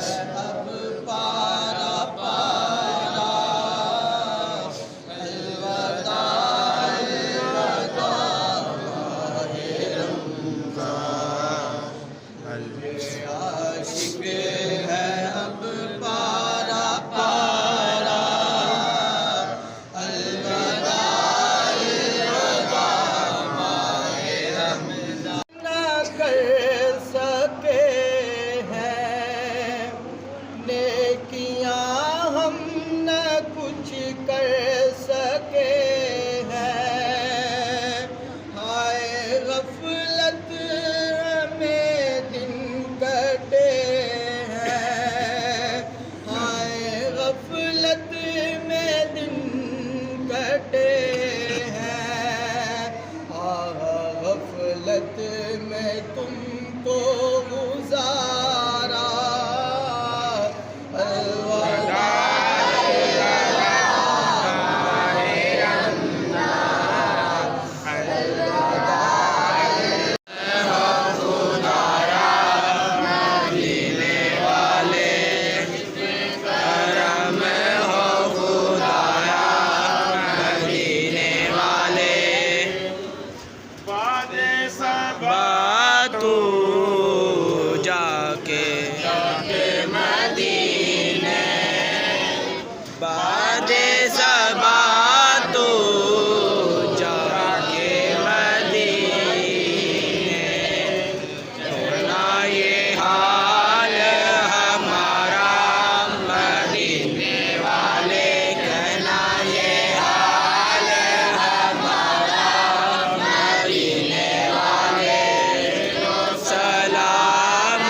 अब पारा पारा अलवदा अलवदा माहे रमज़ान आशिक है अब पारा पारा अलवदा अलवदा माहे रमज़ान न कर सके हैं नेकियां हम न कुछ कर सके हैं हाय गफलत में दिन कटे हैं हाय गफलत में दिन कटे हैं गफलत में तुमको गुजारा अलवदा तू जाके मदीने बादे सबा तू जाके मदीने होना ये हाल हमारा मदीने वाले कहना ये हाल हमारा मदीने वाले सलाम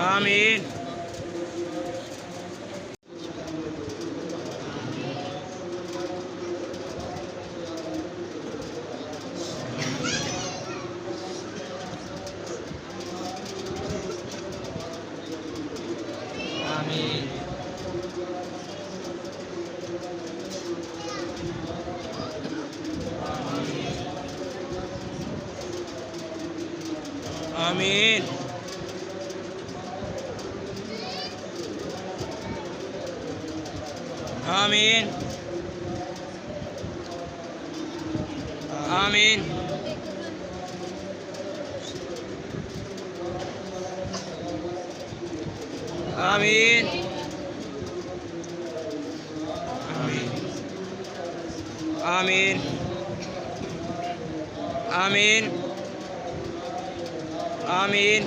आमीन आमीन आमीन आमीन आमीन आमीन आमीन आमीन आमीन आमीन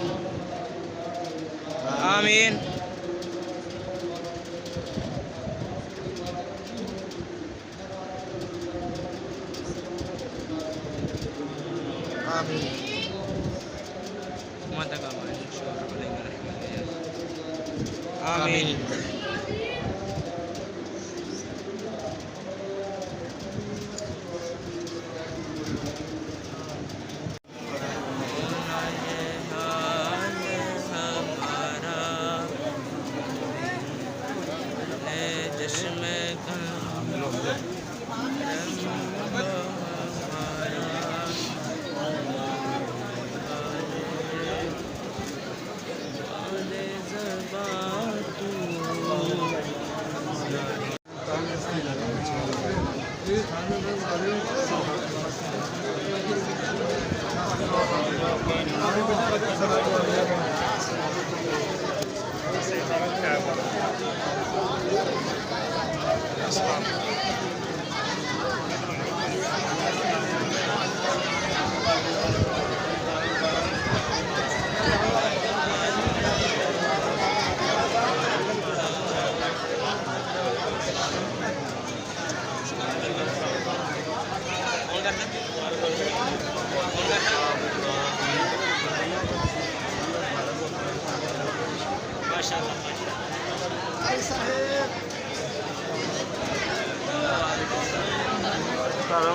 आमीन आमीन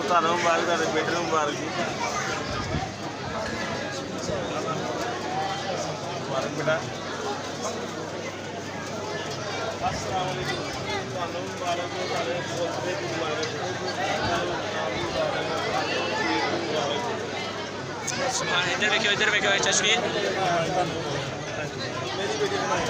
ਤੁਹਾਨੂੰ ਮੁਬਾਰਕ, ਤੁਹਾਡੇ ਬੇਟੇ ਨੂੰ ਮੁਬਾਰਕ ਜੀ। ਮੁਬਾਰਕ ਬੇਟਾ। अस्सलाम वालेकुम। ਤੁਹਾਨੂੰ ਮੁਬਾਰਕ ਹੋ, ਤੁਹਾਡੇ ਪੋਤੇ ਦੀ ਮੁਬਾਰਕ ਹੋ। ਸੁਭਾਨ ਇੱਧਰ ਵੇਖਿਓ ਜਸਵੀਰ ਮੇਰੀ ਬੇਟੀ ਬਣਾਈ